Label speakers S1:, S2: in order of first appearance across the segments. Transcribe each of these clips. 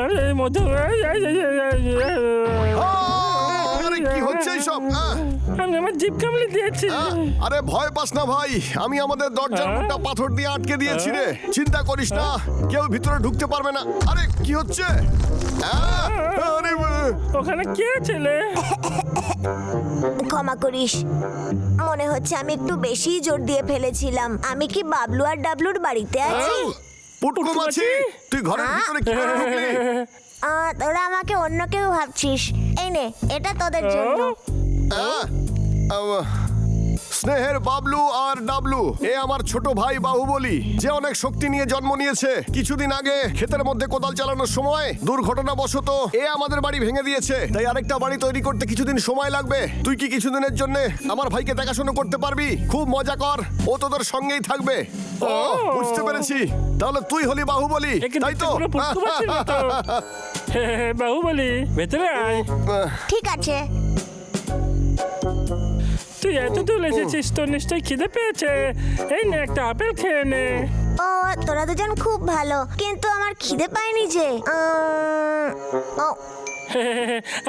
S1: আরে মধু,
S2: কি হচ্ছে এইসব?
S1: আমি আমার জিভ কামড়ে দিয়েছি।
S2: আরে ভয় পাস না ভাই, আমি আমাদের দরজার মুখটা পাথর দিয়ে আটকে দিয়েছি রে। চিন্তা করিস না, কেউ ভিতরে ঢুকতে পারবে না। আরে কি হচ্ছে? আরে
S1: ওখানে কে ছেলে?
S3: ক্ষমা করিস, মনে হচ্ছে আমি একটু বেশি জোর দিয়ে ফেলেছিলাম। আমি কি বাবলু আর ডাবলুর বাড়িতে আছি?
S2: পুটকু মাছি, তুই ঘরের ভিতরে কি করে ঢুকলি?
S3: তোরা আমাকে অন্য কেউ ভাবছিস। এই নে, এটা তোদের জন্য।
S2: স্নেহের বাবলু আর ডাবলু, এ আমার ছোট ভাই বাহুবলী, যে অনেক শক্তি নিয়ে জন্ম নিয়েছে। কিছুদিন আগে ক্ষেতের মধ্যে কোদাল চালানোর সময় দুর্ঘটনাবশত এ আমাদের বাড়ি ভেঙে দিয়েছে। তাই আরেকটা বাড়ি তৈরি করতে কিছুদিন সময় লাগবে। তুই কি কিছুদিনের জন্য আমার ভাইকে দেখাশোনা করতে পারবি? খুব মজা কর, ও তোদের সঙ্গেই থাকবে। ও বুঝতে পেরেছি, তাহলে তুই হলি বাহুবলী, তাই তো?
S1: বাহুবলী, ভেতরে আয়।
S3: ঠিক আছে।
S1: তুই এত দূর এসেছিস, তোর নিশ্চয়ই খিদে পেয়েছে। এই নে, একটা আপেল খেয়ে নে।
S3: ও, তোরা দুজন খুব ভালো, কিন্তু আমার খিদে পায়নি যে।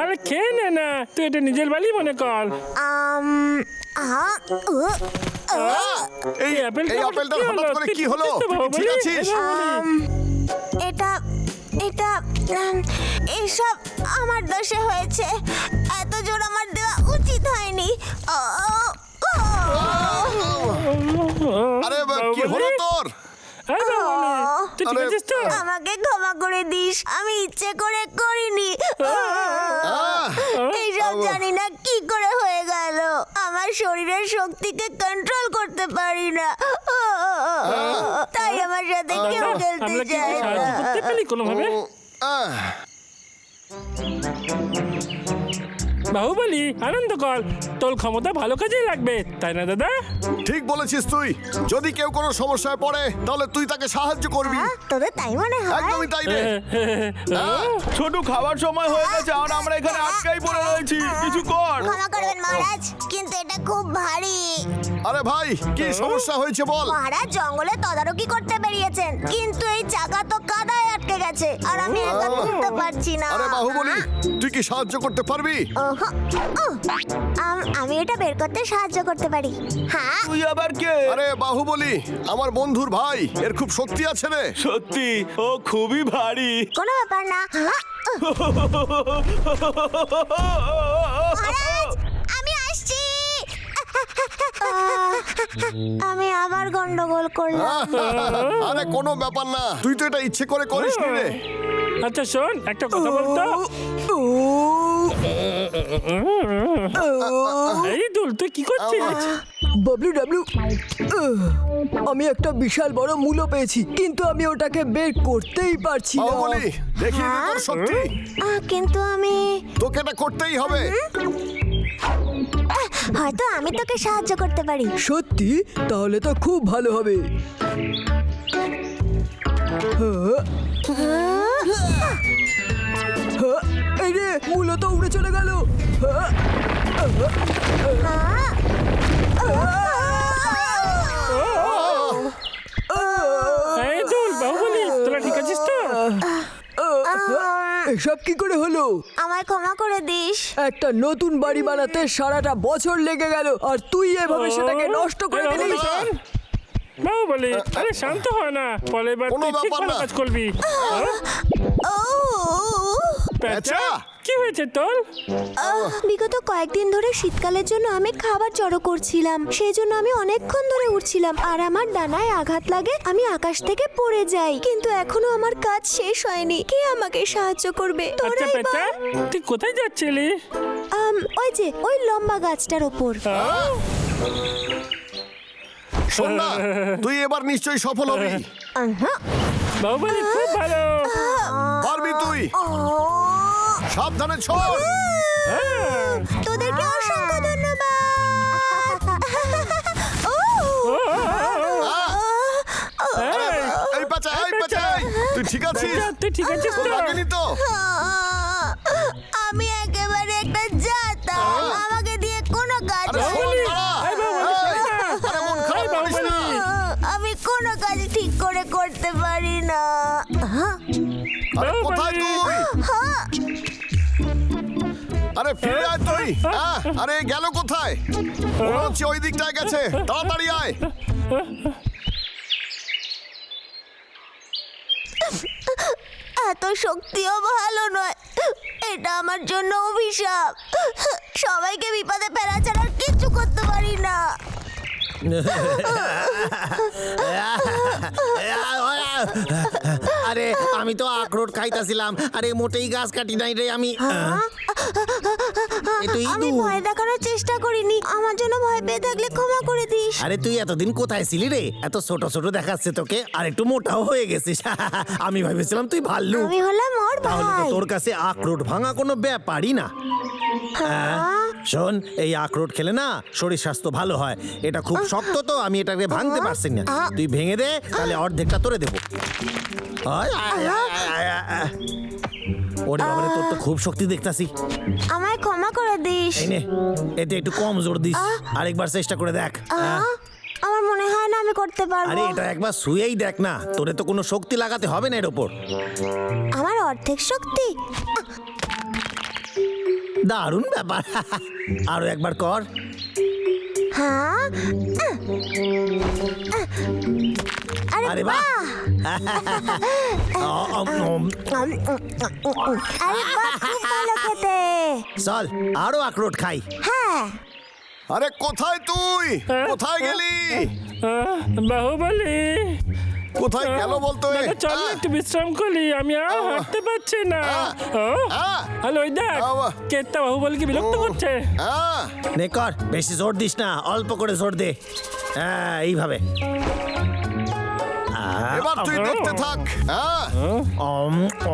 S1: আরে খেয়ে নে না, তুই এটা নিজের বাড়ি মনে কর।
S2: এই আপেলটা হঠাৎ করে কি হলো? ঠিক আছিস?
S3: এইসব আমার দোষে হয়েছে। এত জোর আমার দেওয়া উচিত হয়নি।
S2: আরে কি হলো তোর?
S3: আমাকে ক্ষমা করে দিস, আমি ইচ্ছে করে করিনি। এইসব জানি না কি করে হয়ে গেল। আমার শরীরের শক্তিকে কন্ট্রোল করতে পারি না, তাই আমার সাথে কেউ খেলতে চায় না।
S1: কোনোভাবে বাহুবলী, আনন্দ কর, তোর ক্ষমতা ভালো কাজে লাগবে, তাই না দাদা?
S2: ঠিক বলেছিস তুই। যদি কেউ কোনো সমস্যায় পড়ে তাহলে তুই তাকে সাহায্য করবি।
S3: তোদের তাই মনে হয়?
S2: একদমই তাই রে।
S4: ছোট, খাবার সময় হয়ে গেছে আর আমরা এখানে আটকাই পড়ে রয়েছি। কিছু কর।
S3: ক্ষমা করবেন মহারাজ, কিন্তু এটা খুব ভারী।
S2: আরে ভাই, কি সমস্যা হয়েছে বল?
S3: মহারাজ জঙ্গলে তদারকি করতে বেরিয়েছেন, কিন্তু এই চাকা তো কাদায় আটকে গেছে আর আমি একা তুলতে পারছি না।
S2: আরে বাহুবলী, তুই কি সাহায্য করতে পারবি?
S3: আমি এটা বের করতে সাহায্য করতে পারি। হ্যাঁ।
S4: তুই আবার কে?
S2: আরে বাহুবলী, আমার বন্ধুর ভাই, এর খুব শক্তি আছে রে।
S4: সত্যি ও খুবই ভারী।
S3: কোনো ব্যাপার না। মহারাজ, আমি আসছি। আমি আবার গন্ডগোল করলাম।
S2: আরে কোনো ব্যাপার না, তুই তো এটা ইচ্ছে করে করিস নি রে।
S1: আচ্ছা শোন, একটা কথা বলতো। এই দুল, তুই কি করছিস?
S5: বাবলু ডাবলু, আমি একটা বিশাল বড় মূলো পেয়েছি, কিন্তু আমি ওটাকে বের করতেই পারছি না।
S2: বাহুবলী, দেখিয়ে দে তোর শক্তি।
S3: কিন্তু আমি
S2: তোকে এটা করতেই হবে।
S3: হয়তো আমি তোকে সাহায্য করতে পারি।
S5: সত্যি? তাহলে তো খুব ভালো হবে। এই রে, মূলো তো উড়ে চলে গেল।
S1: এই দুল, বাহুবলী, তোরা ঠিক আছিস তো?
S5: এসব কি করে হলো?
S3: আমায় ক্ষমা করে দিস।
S5: একটা নতুন বাড়ি বানাতে সারাটা বছর লেগে গেল, আর তুই এভাবে সেটাকে নষ্ট করে দিলি।
S1: বাহুবলী, আরে শান্ত হয় না, পরের বার
S2: কোনো
S1: তুই ঠিক
S2: ব্যাপার
S1: ভালো
S2: না।
S1: কাজ করবি।
S2: পেঁচা,
S1: কি হয়েছে তোর?
S3: বিগত কয়েকদিন ধরে শীতকালের জন্য আমি খাবার জড়ো করছিলাম, সেই জন্য আমি অনেকক্ষণ ধরে উঠছিলাম আর আমার ডানায় আঘাত লাগে, আমি আকাশ থেকে পড়ে যাই। কিন্তু এখনো আমার কাজ শেষ হয়নি। কে আমাকে সাহায্য করবে?
S1: আচ্ছা
S3: তোরাই
S1: পেঁচা,
S3: বল।
S1: তুই কোথায় যাচ্ছিলি?
S3: ওই যে ওই লম্বা গাছটার ওপর।
S2: শোন না, তুই এবার নিশ্চয়ই সফল হবি।
S1: বাহুবলী, খুব ভালো।
S2: পারবি তুই। সাবধানে ছড়।
S3: তোদেরকে অসংখ্য ধন্যবাদ।
S2: এই পেঁচা, এই পেঁচা, তুই ঠিক আছিস?
S1: তুই ঠিক আছিস তো?
S2: লাগেনি তো?
S3: আমি একেবারে একটা জাতা, আমাকে দিয়ে কোনো কাজ
S2: আরে
S3: হবে
S2: শোন
S3: না।
S2: আরে কোথায় তুই? আরে ফিরে আয় তুই। আরে গেল কোথায়? মনে হচ্ছে ওই দিকটায় গেছে। তাড়াতাড়ি আয়।
S3: এত শক্তিও ভালো নয়, এটা আমার জন্য অভিশাপ। সবাইকে বিপদে ফেলা ছাড়া আর কিচ্ছু করতে পারি না।
S6: আরে আমি তো আখরোট খাইতাছিলাম। আরে মোটেই গাছ কাটি নাই রে আমি। এ তো
S3: আমি
S6: ইঁদুর।
S3: ভয় দেখানোর চেষ্টা করিনি, আমার জন্য ভয় পেয়ে থাকলে ক্ষমা করে দিস।
S6: আরে তুই এতদিন কোথায় ছিলি রে? এত ছোট ছোট দেখাচ্ছে তোকে, আর একটু মোটাও হয়ে গেছিস। আমি ভেবেছিলাম তুই ভাল্লুক।
S3: আমি হলাম ওর
S6: তাহলে তো
S3: ভাই।
S6: তোর কাছে আখরোট ভাঙা কোনো ব্যাপারই না। শোন, এই আখরোট খেলে না শরীর স্বাস্থ্য ভালো হয়। এটা খুব শক্ত তো, আমি এটাকে ভাঙতে পারছি না। তুই ভেঙে দে, তাহলে অর্ধেকটা তোরে দেবো। ওরে বাবারে, তোর তো খুব শক্তি দেখতাছি।
S3: আমায় ক্ষমা করে দিস।
S6: এই নে, এতে একটু কম জোর দিস। আরেকবার চেষ্টা করে দেখ।
S3: আমার মনে হয় না আমি করতে
S6: আরে
S3: পারবো।
S6: এটা একবার শুয়েই দেখ না, তোরে তো কোনো শক্তি লাগাতে হবে না এর ওপর।
S3: আমার অর্ধেক শক্তি।
S6: দারুণ ব্যাপার। আরো একবার কর।
S3: হ্যাঁ, আরে
S6: আরে বাহ।
S3: বাহ। আরে বাহ, খুব ভালো খেতে।
S6: চল আরো আখরোট খাই।
S3: হ্যাঁ,
S2: আরে কোথায় তুই? কোথায় গেলি?
S1: বাহুবলি,
S2: কোথায় গেল বলতো?
S1: দাদা চল না একটু বিশ্রাম করি, আমি আর হাঁটতে পারছি না। হ্যালো, ওই দেখ কেতটা বাহুবলকে বিরক্ত করছে।
S6: নে কর, বেশি জোর দিস না, অল্প করে জোর দে। হ্যাঁ, এইভাবে।
S2: এবার তুই দেখতে থাক।
S6: কি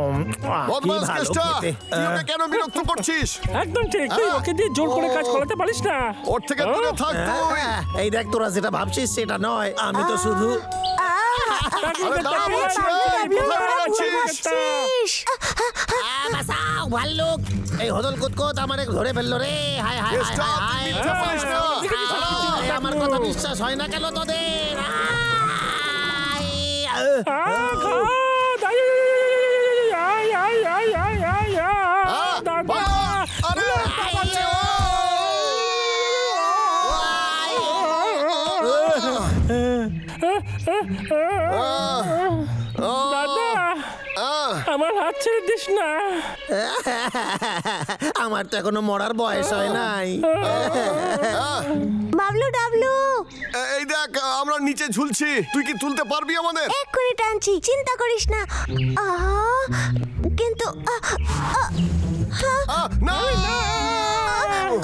S2: বদমাস
S6: ভালো
S2: কেষ্টা,
S6: খেতে।
S2: তুই ওকে কেন বিরক্ত করছিস?
S1: একদম ঠিক, তুই ওকে দিয়ে জোর করে কাজ করাতে পারিস না।
S2: ওর থেকে দূরে থাক তুই।
S6: এই দেখ, তোরা যেটা ভাবছিস সেটা নয়, আমি তো শুধু
S2: আরে দাঁড়া বলছি, কোথায় বেড়াচ্ছিস?
S6: বাঁচাও ভাল্লুক, এই হদল কুতকুত আমারে ধরে ফেললো রে। হায় হায়
S2: কেষ্টা, তুই মিথ্যে বলিস না।
S6: আমার কথা বিশ্বাস হয় না কেন তোদের?
S2: বাবা, আরে বাঁচাচ্ছে ও।
S1: দাদা, আমার হাত ছেড়ে দিস না।
S6: আমার তো এখনো মরার বয়স হয় নাই।
S3: বাবলু ডাবলু,
S2: এই দেখ, আমরা নিচে ঝুলছি। তুই কি তুলতে পারবি আমাদের?
S3: এক্ষুনি টানছি, চিন্তা করিস না। কিন্তু
S2: না,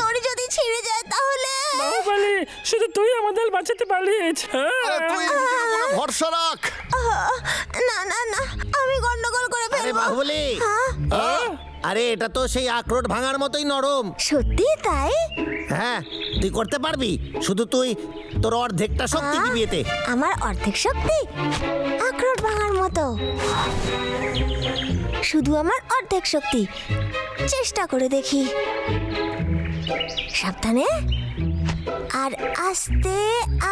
S3: দড়ি যদি ছিঁড়ে যায় তাহলে?
S1: বাহুবলি, শুধু তুই আমাদের বাঁচাতে পারিস।
S2: আরে তুই নিজের উপরে ভরসা রাখ।
S3: না না না, আমি গন্ডগোল করে
S6: আরে
S3: ফেলবো।
S6: বাহুবলি, আরে এটা তো সেই আখরোট ভাঙার মতোই নরম।
S3: সত্যি তাই?
S6: হ্যাঁ, তুই করতে পারবি, শুধু তুই তোর অর্ধেকটা শক্তি দিবি এতে।
S3: আমার অর্ধেক শক্তি আখরোট ভাঙার মতো, শুধু আমার অর্ধেক শক্তি। চেষ্টা করে দেখি। সাবধানে আর আস্তে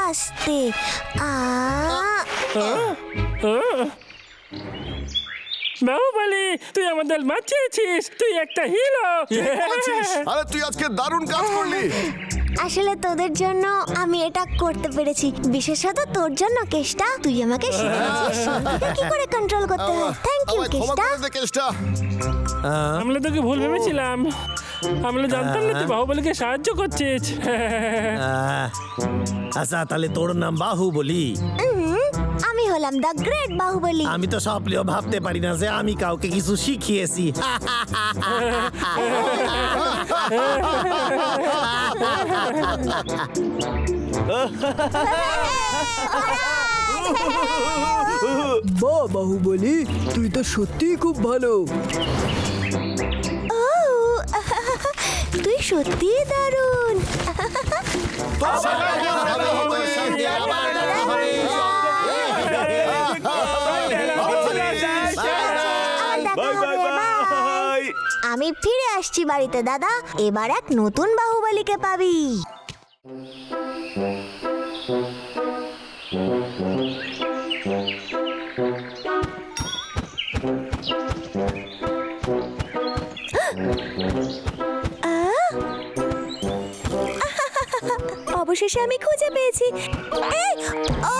S3: আস্তে।
S1: বাহুবলি, তুই আমাদের বাঁচিয়েছিস, তুই একটা হিরো।
S2: বলছিস? আরে তুই আজকে দারুণ কাজ করলি।
S3: আসলে তোদের জন্য আমি এটা করতে পেরেছি, বিশেষত তোর জন্য কেষ্টা। তুই আমাকে শিখিয়েছিস শক্তিকে কি করে কন্ট্রোল করতে হয়। থ্যাংক ইউ
S2: আমায় ক্ষমা
S3: কেষ্টা।
S2: করে দে কেষ্টা।
S1: আমরা তোকে ভুল ভেবেছিলাম, আমরা জানতাম না তুই বাহুবলীকে সাহায্য করছিস।
S6: আচ্ছা, তাহলে তোর নাম বাহুবলি।
S3: আমি হলাম দ্য গ্রেট বাহুবলী।
S6: আমি তো স্বপ্নেও ভাবতে পারি না যে আমি কাউকে কিছু শিখিয়েছি।
S5: বাহ বাহুবলী, তুই তো সত্যিই খুব ভালো।
S3: তুই সত্যিই দারুণ।
S2: তোর সাথে দেখা হবে।
S6: আবার দেখা হবে।
S3: আমি ফিরে আসছি বাড়িতে দাদা, এবার এক নতুন বাহুবলীকে পাবি। অবশেষে আমি খুঁজে পেয়েছি। এই, ও!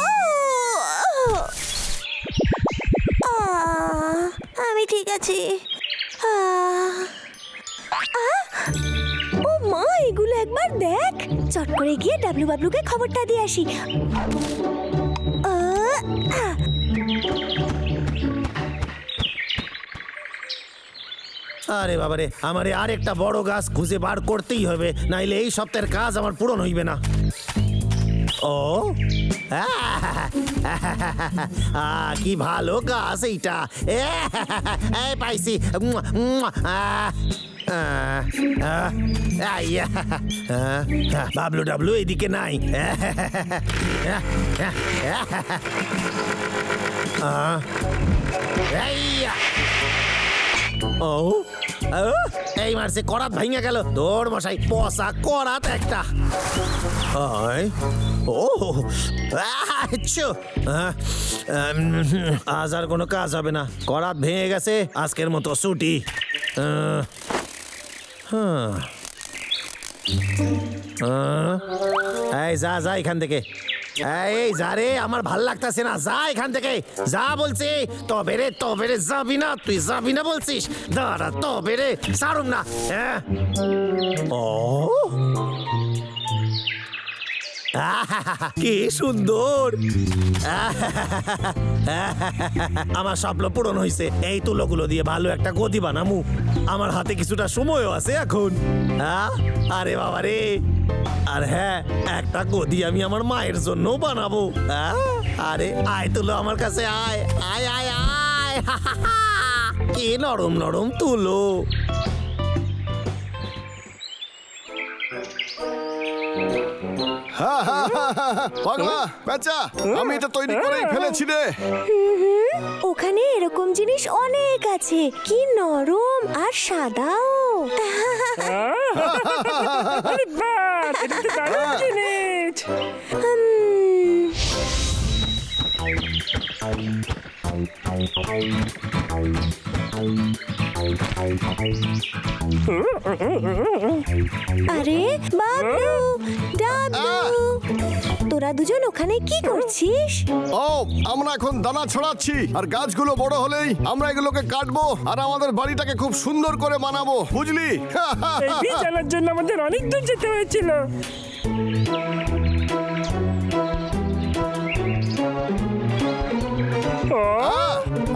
S3: আমি ঠিক আছি। ও মা, এগুলো একবার দেখ। চট করে গিয়ে ডাবলু বাবলুকে খবরটা দিয়ে আসি।
S6: আরে বাবারে, আমারে আরেকটা বড় গাছ খুঁজে বার করতেই হবে, নাইলে এই সপ্তাহের কাজ আমার পূরণ হইবে না। ও কি ভালো গাছ এইটা। এই পাইছি। বাবলু ডাবলু এইদিকে নাই। ও এই মারছে, করাত ভাঙা গেল। তোর মশাই পচা করাত একটা। ও আজ আর কোনো কাজ হবে না, করাত ভেঙে গেছে, আজকের মতো ছুটি। এই যা যা এখান থেকে। এই যা রে, আমার ভাল লাগতাছে না, যা এখান থেকে যা বলছি। তবে রে যাবি না, তুই যাবি না বলছিস। দাঁড়া, তবে রে সারুম না। হ্যাঁ ও কি সুন্দর। আমার স্বপ্ন পূরণ হয়েছে। এই তুলোগুলো দিয়ে ভালো একটা গদি বানামু। আমার হাতে কিছুটা সময়ও আছে এখন। আরে বাবা রে, আর হ্যাঁ, একটা গদি আমি আমার মায়ের জন্য বানাবো। আরে আয় তুলো আমার কাছে, আয় আয় আয় আয়। কি নরম নরম তুলো।
S2: পাগলা বেচা, আমি এটা তৈরি করেই ফেলেছি রে।
S3: ওখানে এরকম জিনিস অনেক আছে, কি নরম আর সাদাও।
S1: আরে বাহ, এটা তো দারুণ জিনিস।
S3: আরে বাবলু, ডাবলু, তোরা দুজন ওখানে কি করছিস?
S2: ও, আমরা এখন দানা ছড়াচ্ছি, আর গাছগুলো বড় হলেই আমরা এগুলোকে কাটবো আর আমাদের বাড়িটাকে খুব সুন্দর করে বানাবো, বুঝলি?
S1: এই বীজ আনার জন্য আমাদের অনেক দূর যেতে হয়েছিল।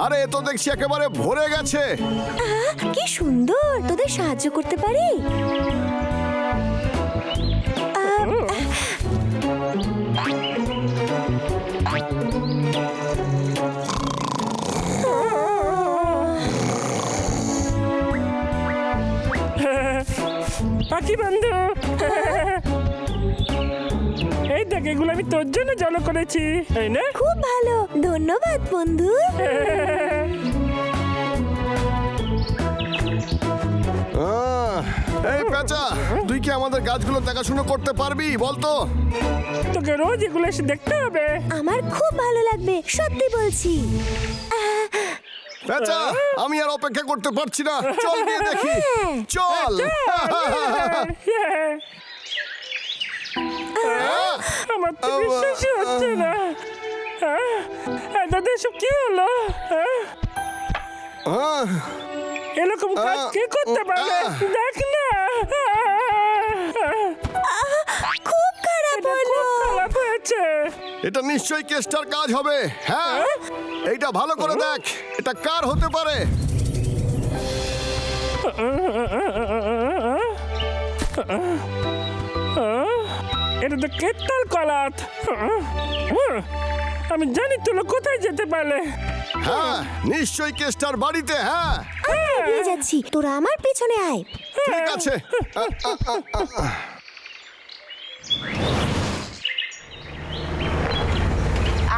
S2: আরে এ তো দেখছি একেবারে ভরে গেছে।
S3: কি সুন্দর, তোদের সাহায্য করতে পারি?
S1: পাখি বন্ধু, এই দেখ, এগুলো আমি তোর জন্য জল করেছি, তাই না?
S3: খুব ভালো, ধন্যবাদ বন্ধু।
S2: এই পেঁচা, তুই কি আমাদের গাছগুলো দেখাশুনো করতে পারবি বলতো?
S1: তোকে রোজ এগুলো এসে দেখতে হবে।
S3: আমার খুব ভালো লাগবে, সত্যি বলছি।
S2: পেঁচা, আমি আর অপেক্ষা করতে পারছি না, চল গিয়ে দেখি, চল।
S1: আমার তো বিশ্বাসই হচ্ছে না। দাদা, এসব কি হলো? এরকম কাজ কে করতে পারে? দেখ না,
S3: খুব খারাপ হলো।
S1: খারাপ হয়েছে।
S2: এটা নিশ্চয়ই কেষ্টার কাজ হবে। হ্যাঁ, এইটা ভালো করে দেখ, এটা কার হতে পারে?
S1: এটা তো কেতাল কলাত। আমি জানি তুলো কোথায় যেতে পারে।
S2: হ্যাঁ, নিশ্চয়ই কেষ্টার বাড়িতে। হ্যাঁ,
S3: আমি যাচ্ছি, তোরা আমার পেছনে আয়।
S2: ঠিক আছে।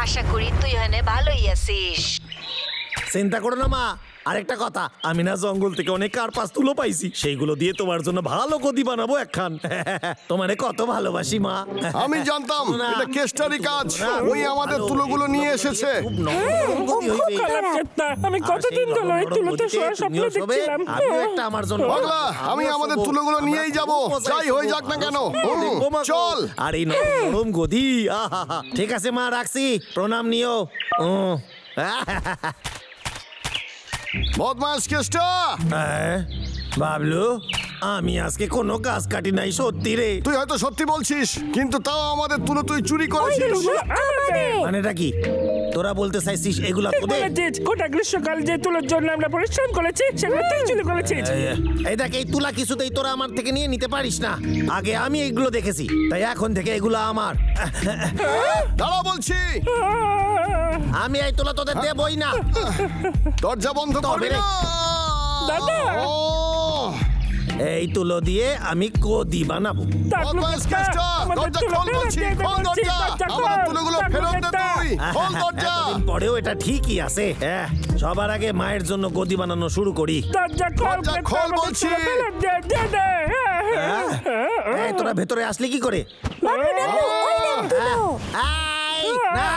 S7: আশা করি তুই এখানে ভালোই আছিস।
S6: চিন্তা করো না মা, আরেকটা কথা, আমি না জঙ্গল থেকে অনেক কার্পাস তুলো পাইছি, সেইগুলো দিয়ে তোমার জন্য ভালো গদি বানাবো একখান। তোমারে কত ভালোবাসি মা।
S2: আমি জানতাম
S6: না।
S2: এটা কেষ্টারি কাজ।
S6: না,
S2: ওই আমাদের
S6: ভালো,
S2: তুলোগুলো নিয়ে এসেছে।
S6: খুব নরম গদি
S3: ও খুব
S6: হইবে।
S3: খারাপ।
S1: কেত্তা, আমি
S6: আর
S1: কতদিন
S6: সেই
S1: ধরে ওই
S6: নরম
S1: তুলোতে
S6: গদিতে
S1: শোয়ার স্বপ্ন
S6: তুমিও শোবে,
S1: দেখছিলাম।
S6: আমিও একটা আমার জন্য
S2: পাগলা, আমি
S6: আমিও
S2: আমাদের
S6: শোবো।
S2: তুলোগুলো
S6: আমরা
S2: নিয়েই যাব,
S6: খুব মজায়
S2: যাই হয়ে
S6: শোবো,
S2: যাক না কেন।
S6: আমরা শোবো, দেখবো মা গো।
S2: চল।
S6: আর এই নরম গদি, আহা। ঠিক আছে মা, রাখছি, প্রণাম নিও।
S2: বদমাস কেষ্টা,
S6: বাবলু, আমি আজকে কোনো গাছ কাটি নাই, সত্যি রে।
S2: তুই হয়তো সত্যি বলছিস, কিন্তু তাও আমাদের তুলো তুই চুরি করেছিস।
S1: তুলোগুলো আমাদের।
S6: মানেটা কি? তোরা বলতে চাইছিস এগুলা
S1: ঠিক
S6: তোদের?
S1: বলেছিস, গোটা গ্রীষ্মকাল যে তুলোর জন্য আমরা পরিশ্রম করেছি সেগুলো তুই চুরি করেছিস।
S6: এই দেখ, এই তুলা কিছুতেই তোরা আমার থেকে নিয়ে নিতে পারিস না। আগে আমি এগুলো দেখেছি, তাই এখন থেকে এগুলো আমার।
S2: দাঁড়া বলছি,
S6: আমি এই তুলা তোদের দেবই না।
S2: দরজা বন্ধ করবি
S6: রে।
S2: না।
S1: দাদা।
S2: ও,
S6: এই তুলো দিয়ে আমি গদি বানাবো।
S2: বদমাস কেষ্টা, দরজা খোল বলছি, খোল দরজা। আমাদের তুলোগুলো ফেরত দে তুই, খোল দরজা।
S6: এতদিন পরেও এটা ঠিকই আছে। সবার আগে মায়ের জন্য গদি বানানো শুরু করি।
S1: দরজা খোল,
S2: দরজা
S1: কেত্তা,
S2: খোল
S1: আমাদের
S2: বলছি।
S1: তুলো ফেরত দে, দে, দে।
S6: এই, তোরা ভেতরে আসলি কি করে?
S3: বাবলু ডাবলু, ওই দেখ তুলো।
S6: এই, না,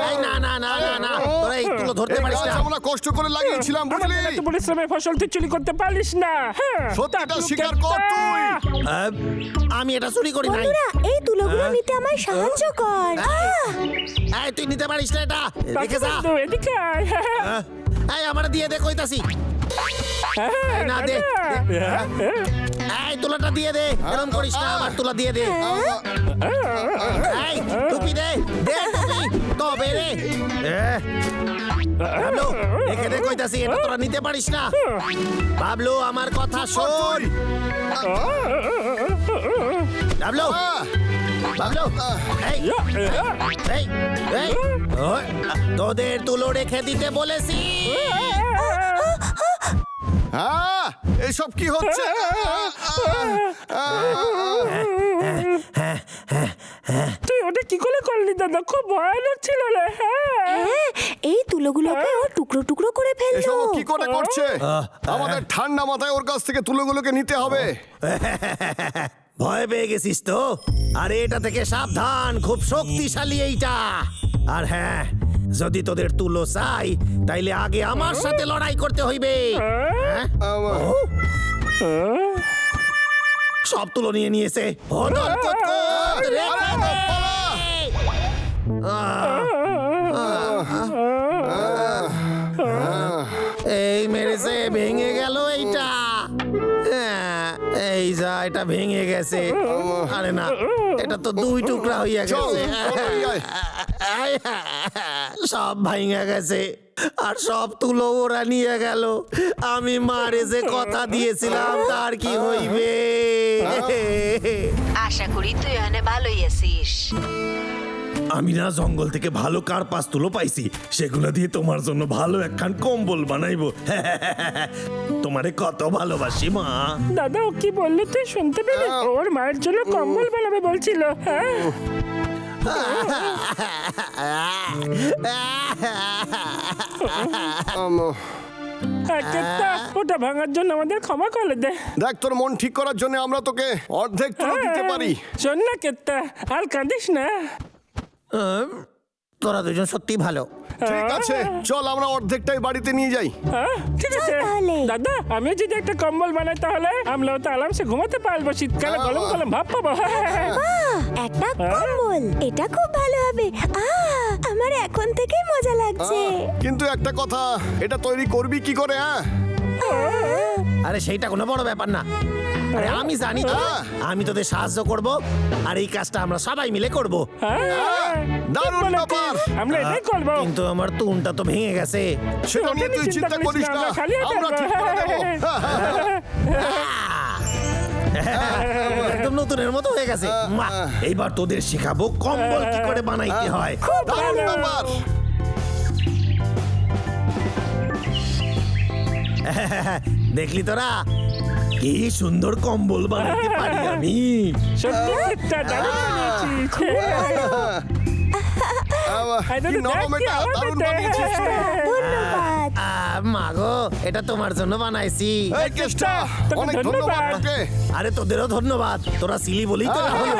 S6: এই, না, না, না, না, না, তোরা এই তুলো ধরতে
S2: এই
S6: পারিস
S2: গাছ
S6: না।
S2: আমরা কষ্ট করে লাগিয়েছিলাম, বুঝলি?
S1: আমাদের এত পরিশ্রমের ফসল তুই চুরি করতে পারিস না।
S2: সত্যিটা
S1: দাদু
S2: স্বীকার কর
S1: কেত্তা।
S2: তুই।
S6: আহ, আমি এটা চুরি করি নাই।
S3: বন্ধুরা, এই তুলোগুলো নিতে আমায় সাহায্য কর।
S6: এই, তুই নিতে পারিস না এটা, রেখে যা।
S1: দাদু, এদিকে আয়।
S6: এই, আমার দিয়ে দে, কইতাছি। এই, না, দে, এই, তুলাটা দিয়ে দে, এরকম করিস না, আমার তুলা দিয়ে দে। এই, টুপি দে, দে টুপি, তবে রে। বাবলু, রেখে দে, কইতাছি, এটা তোরা নিতে পারিস না। বাবলু, আমার কথা শোন। বাবলু, বাবলু, এই, এই, এই, ওই, তোদের তুলো রেখে দিতে বলেছি।
S2: হ্যাঁ, এসব কি হচ্ছে?
S1: তুই ওটা কি করে করলি দাদা? খুব ভয়ানক ছিল রে।
S3: হ্যাঁ, এই তুলোগুলোকে ও টুকরো টুকরো করে ফেললো।
S2: এসব ও কি করে করছে? আমাদের ঠান্ডা মাথায় ওর কাছ থেকে তুলোগুলোকে নিতে হবে।
S6: ভয় পেয়ে গেছিস তো? আরে এটা থেকে সাবধান, খুব শক্তিশালী এইটা। আর হ্যাঁ, যদি তোদের তুলো চাই, তাইলে আগে আমার সাথে লড়াই করতে হইবে। হ্যাঁ? ও, সব তুলো নিয়ে নিয়েছে। বদল কুতকুত, রেখে দে। এই মেরেছে, ভেঙে গেল এইটা। হ্যাঁ, এই যা, এটা ভেঙে গেছে। আরে না, এটা তো দুই টুকরা হইয়া
S2: চল,
S6: গেছে।
S2: তাড়াতাড়ি আয়।
S6: সব ভাঙা গেছে, আর সব তুলো ওরা নিয়ে গেল। আমি মারে যে কথা দিয়েছিলাম, তার কি হইবে?
S7: আশা করি তুই এখানে ভালোই আছিস।
S6: আমি না জঙ্গল থেকে ভালো কার্পাস তুলো পাইছি, সেগুলো দিয়ে তোমার জন্য ভালো একখান কম্বল বানাইবো। তোমারে কত ভালোবাসি মা।
S1: দাদা, ও কি বললি তুই শুনতে পেলি? ওর মায়ের জন্য কম্বল বানাবে বলছিল। হ্যাঁ, কেত্তা, ওটা ভাঙার জন্য আমাদের ক্ষমা করে দে।
S2: দেখ, তোর মন ঠিক করার জন্য আমরা তোকে অর্ধেক তুলো দিতে পারি।
S1: শোন না কেত্তা, আর কাঁদিস না।
S6: তোরা দুজন সত্যি ভালো।
S2: ঠিক আছে, চল আমরা অর্ধেকটাই বাড়িতে নিয়ে যাই।
S1: হ্যাঁ, ঠিক আছে
S3: তাহলে।
S1: দাদা, আমি যদি একটা কম্বল বানাই তাহলে আমরাও তো আরামসে ঘুমাতে পারবো, শীতকালে গরম গরম ভাব পাবো।
S3: একটা কম্বল, এটা খুব ভালো হবে। আমার এখন থেকেই মজা লাগছে।
S2: কিন্তু একটা কথা, এটা তৈরি করবি কি করে? হ্যাঁ,
S6: আরে সেইটা কোনো বড় ব্যাপার না। আরে আমি জানি তো, আমি তোদের সাহায্য করব, আর এই কাজটা আমরা সবাই মিলে করব।
S2: দারুণ ব্যাপার।
S1: আমরা এটাই করবো।
S6: কিন্তু আমার তুনটা তো ভেঙে গেছে।
S2: সেটা নিয়ে তুই চিন্তা করিস না, আমরা ঠিক করে দেবো।
S6: একদম নতুনের মতো হয়ে গেছে। বাহ, এইবার তোদের শেখাবো কম্বল কি করে বানাইতে হয়।
S2: দারুণ ব্যাপার।
S6: দেখলি তোরা, কি সুন্দর কম্বল বানাইতে পারি আমি।
S1: সত্যি কেত্তা, দারুণ বানিয়েছিস। এই
S2: কি
S1: দাদা,
S2: নরম
S1: দেখ কি
S2: এটা,
S1: আওয়াজ
S2: দারুণ
S1: হচ্ছে।
S2: বানিয়েছিস।
S3: ধন্যবাদ।
S6: মাগো এটা তোমার জন্য বানাইছি।
S2: এই কেষ্টা,
S1: তোকে
S2: অনেক
S1: ধন্যবাদ।
S2: ধন্যবাদ তোকে।
S6: আরে তোদেরও ধন্যবাদ, তোরা সিলি বলেই তো হলো।